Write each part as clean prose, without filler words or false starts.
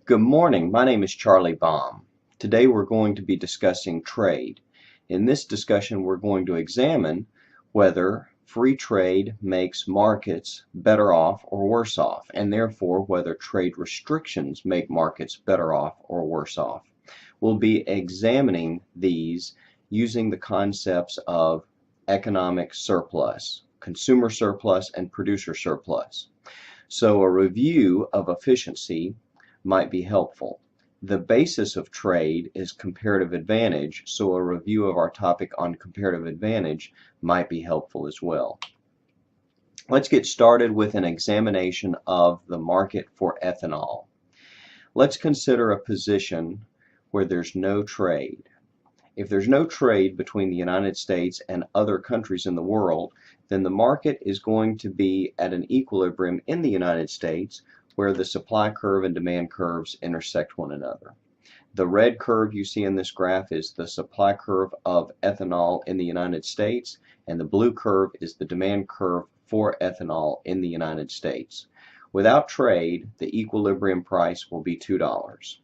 Good morning. My name is Charlie Baum. Today we're going to be discussing trade. In this discussion, we're going to examine whether free trade makes markets better off or worse off, and therefore whether trade restrictions make markets better off or worse off. We'll be examining these using the concepts of economic surplus, consumer surplus, and producer surplus. So a review of efficiency might be helpful. The basis of trade is comparative advantage, so a review of our topic on comparative advantage might be helpful as well. Let's get started with an examination of the market for ethanol. Let's consider a position where there's no trade. If there's no trade between the United States and other countries in the world, then the market is going to be at an equilibrium in the United States where the supply curve and demand curves intersect one another. The red curve you see in this graph is the supply curve of ethanol in the United States, and the blue curve is the demand curve for ethanol in the United States. Without trade, the equilibrium price will be $2.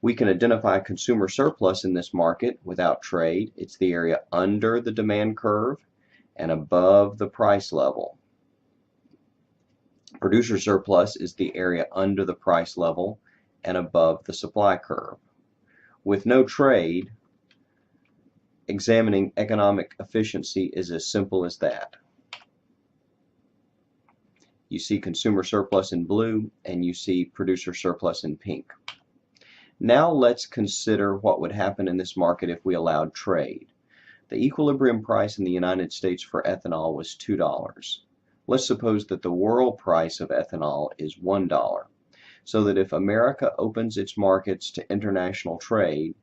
We can identify consumer surplus in this market without trade. It's the area under the demand curve and above the price level. Producer surplus is the area under the price level and above the supply curve. With no trade, examining economic efficiency is as simple as that. You see consumer surplus in blue and you see producer surplus in pink. Now let's consider what would happen in this market if we allowed trade. The equilibrium price in the United States for ethanol was $2. Let's suppose that the world price of ethanol is $1, so that if America opens its markets to international trade,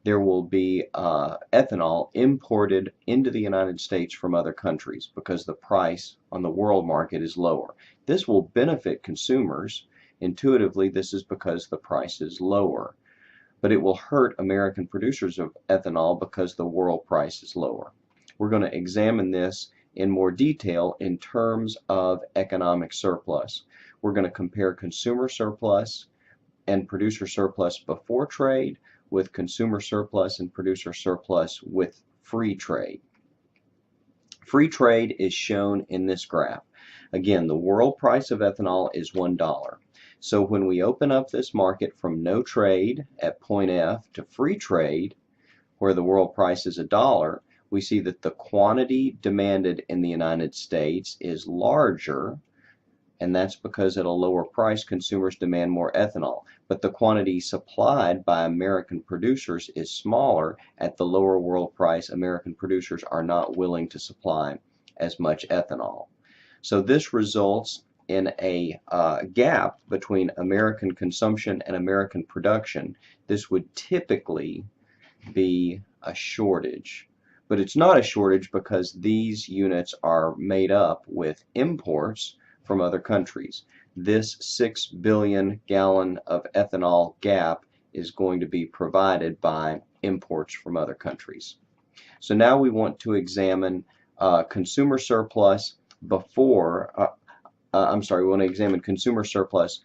there will be ethanol imported into the United States from other countries because the price on the world market is lower. This will benefit consumers. Intuitively, this is because the price is lower, but it will hurt American producers of ethanol because the world price is lower. We're going to examine this in more detail in terms of economic surplus. We're going to compare consumer surplus and producer surplus before trade with consumer surplus and producer surplus with free trade. Free trade is shown in this graph. Again, the world price of ethanol is $1. So when we open up this market from no trade at point F to free trade, where the world price is $1, we see that the quantity demanded in the United States is larger, and that's because at a lower price consumers demand more ethanol. But the quantity supplied by American producers is smaller. At the lower world price, American producers are not willing to supply as much ethanol. So this results in a gap between American consumption and American production. This would typically be a shortage. But it's not a shortage because these units are made up with imports from other countries. This 6 billion gallon of ethanol gap is going to be provided by imports from other countries. So now we want to examine consumer surplus before, we want to examine consumer surplus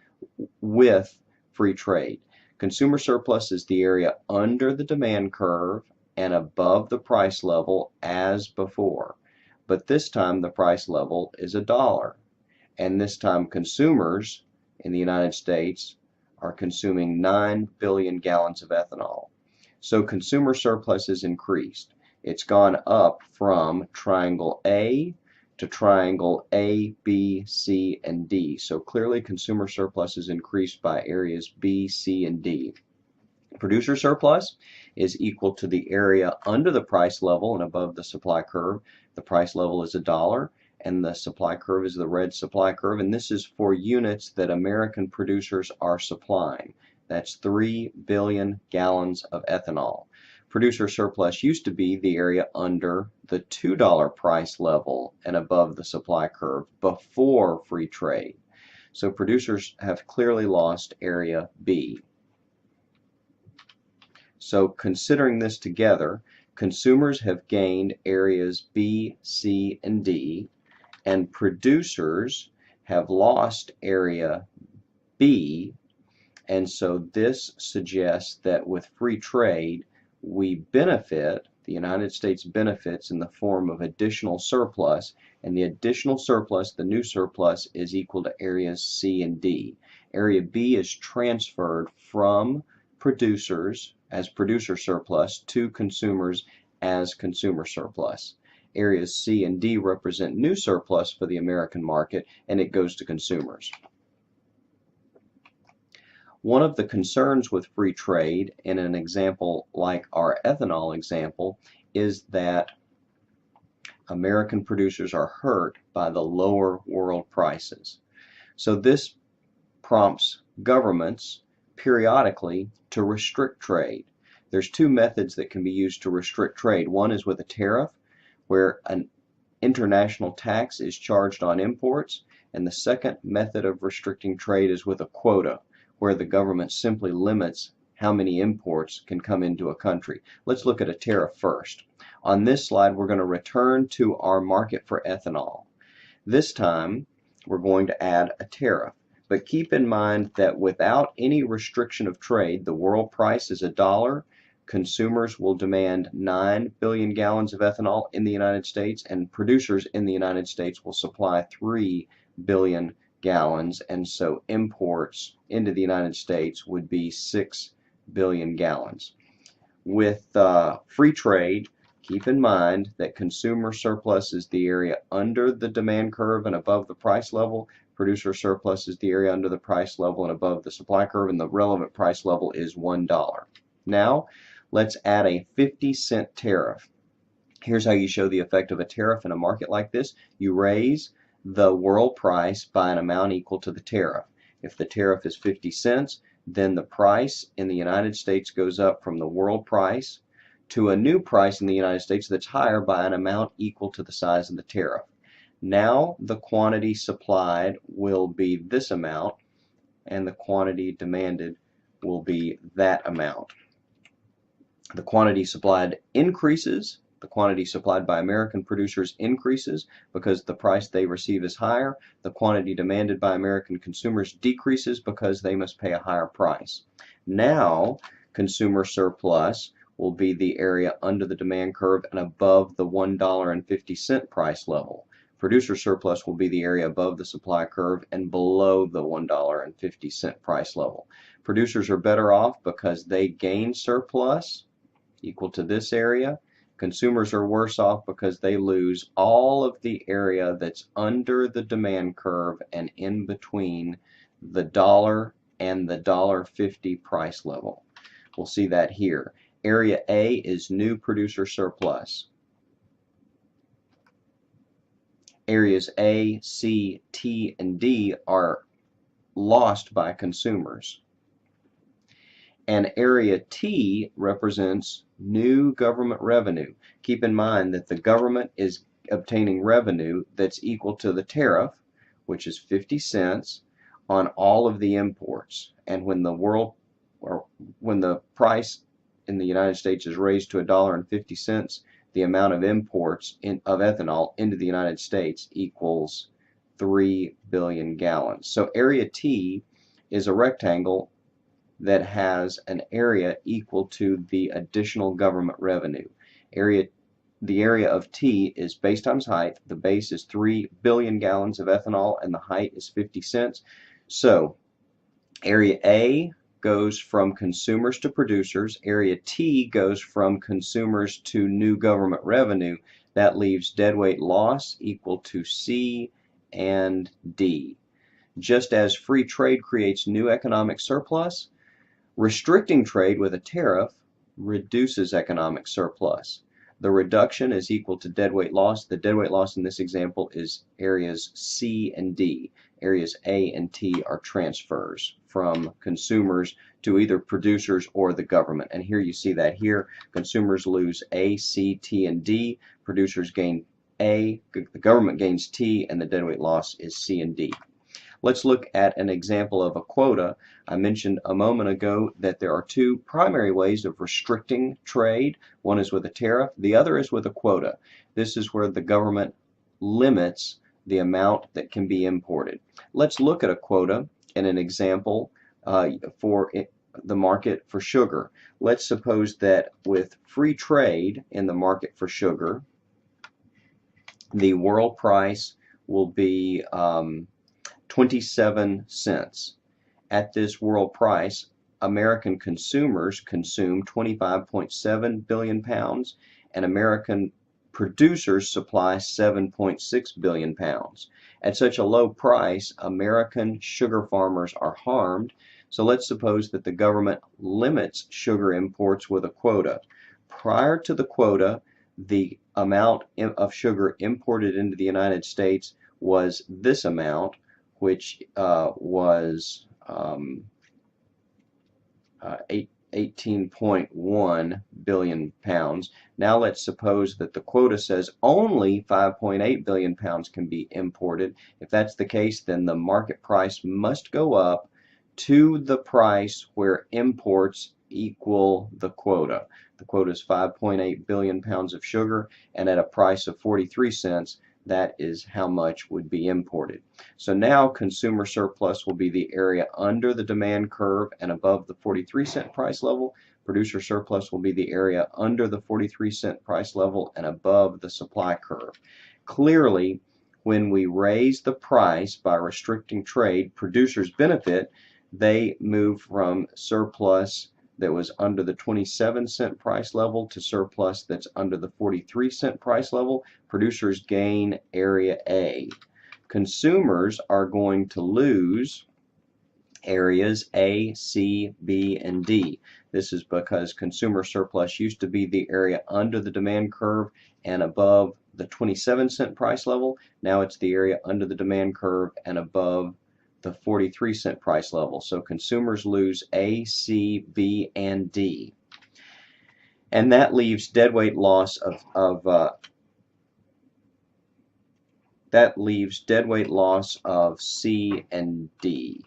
with free trade. Consumer surplus is the area under the demand curve and above the price level as before. But this time the price level is $1. And this time consumers in the United States are consuming 9 billion gallons of ethanol. So consumer surplus is increased. It's gone up from triangle A to triangle A, B, C, and D. So clearly consumer surplus is increased by areas B, C, and D. Producer surplus is equal to the area under the price level and above the supply curve. The price level is $1 and the supply curve is the red supply curve, and this is for units that American producers are supplying. That's 3 billion gallons of ethanol. Producer surplus used to be the area under the $2 price level and above the supply curve before free trade. So producers have clearly lost area B. So considering this together, consumers have gained areas B, C, and D, and producers have lost area B And so this suggests that with free trade, we benefit, the United States benefits in the form of additional surplus, and the additional surplus, the new surplus, is equal to areas C and D. Area B is transferred from producers as producer surplus to consumers as consumer surplus. Areas C and D represent new surplus for the American market, and it goes to consumers. One of the concerns with free trade in an example like our ethanol example is that American producers are hurt by the lower world prices. So this prompts governments periodically to restrict trade. There's two methods that can be used to restrict trade. One is with a tariff, where an international tax is charged on imports, and the second method of restricting trade is with a quota, where the government simply limits how many imports can come into a country. Let's look at a tariff first. On this slide, we're going to return to our market for ethanol. This time, we're going to add a tariff. But keep in mind that without any restriction of trade, the world price is $1. Consumers will demand 9 billion gallons of ethanol in the United States, and producers in the United States will supply 3 billion gallons, and so imports into the United States would be 6 billion gallons. With free trade, keep in mind that consumer surplus is the area under the demand curve and above the price level. Producer surplus is the area under the price level and above the supply curve, and the relevant price level is $1. Now, let's add a 50-cent tariff. Here's how you show the effect of a tariff in a market like this. You raise the world price by an amount equal to the tariff. If the tariff is 50 cents, then the price in the United States goes up from the world price to a new price in the United States that's higher by an amount equal to the size of the tariff. Now the quantity supplied will be this amount, and the quantity demanded will be that amount. The quantity supplied increases. The quantity supplied by American producers increases because the price they receive is higher. The quantity demanded by American consumers decreases because they must pay a higher price. Now, consumer surplus will be the area under the demand curve and above the $1.50 price level. Producer surplus will be the area above the supply curve and below the $1.50 price level. Producers are better off because they gain surplus equal to this area. Consumers are worse off because they lose all of the area that's under the demand curve and in between the dollar and the $1.50 price level. We'll see that here. Area A is new producer surplus. Areas A, C, T, and D are lost by consumers. And area T represents new government revenue. Keep in mind that the government is obtaining revenue that's equal to the tariff, which is 50 cents on all of the imports. And when the price in the United States is raised to $1.50, the amount of imports of ethanol into the United States equals 3 billion gallons. So area T is a rectangle that has an area equal to the additional government revenue. The area of T is base times height. The base is 3 billion gallons of ethanol and the height is 50 cents. So area A goes from consumers to producers. Area T goes from consumers to new government revenue. That leaves deadweight loss equal to C and D. Just as free trade creates new economic surplus, restricting trade with a tariff reduces economic surplus. The reduction is equal to deadweight loss. The deadweight loss in this example is areas C and D. Areas A and T are transfers from consumers to either producers or the government. And here you see that here. Consumers lose A, C, T, and D. Producers gain A, the government gains T, and the deadweight loss is C and D. Let's look at an example of a quota. I mentioned a moment ago that there are two primary ways of restricting trade. One is with a tariff, the other is with a quota. This is where the government limits the amount that can be imported. Let's look at a quota in an example for the market for sugar. Let's suppose that with free trade in the market for sugar, the world price will be 27 cents. At this world price, American consumers consume 25.7 billion pounds, and American producers supply 7.6 billion pounds. At such a low price, American sugar farmers are harmed. So let's suppose that the government limits sugar imports with a quota. Prior to the quota, the amount of sugar imported into the United States was this amount, which was 18.1 billion pounds. Now let's suppose that the quota says only 5.8 billion pounds can be imported. If that's the case, then the market price must go up to the price where imports equal the quota. The quota is 5.8 billion pounds of sugar, and at a price of 43 cents, that is how much would be imported. So now consumer surplus will be the area under the demand curve and above the 43-cent price level. Producer surplus will be the area under the 43-cent price level and above the supply curve. Clearly, when we raise the price by restricting trade, producers benefit. They move from surplus that was under the 27-cent price level to surplus that's under the 43-cent price level. Producers gain area A. Consumers are going to lose areas A, C, B, and D. This is because consumer surplus used to be the area under the demand curve and above the 27-cent price level. Now it's the area under the demand curve and above the 43-cent price level. So consumers lose A, C, B, and D. And that leaves deadweight loss of C and D.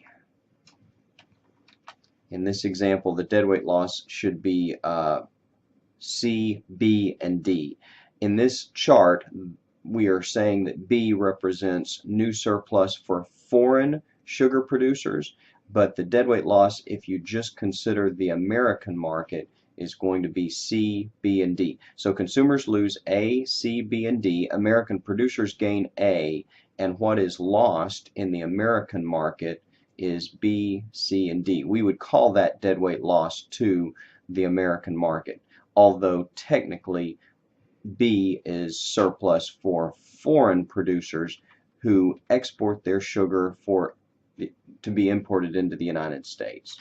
In this example, the deadweight loss should be C, B, and D. In this chart, we are saying that B represents new surplus for foreign sugar producers, but the deadweight loss, if you just consider the American market, is going to be C, B, and D. So consumers lose A, C, B, and D. American producers gain A, and what is lost in the American market is B, C, and D. We would call that deadweight loss to the American market, although technically B is surplus for foreign producers who export their sugar to be imported into the United States.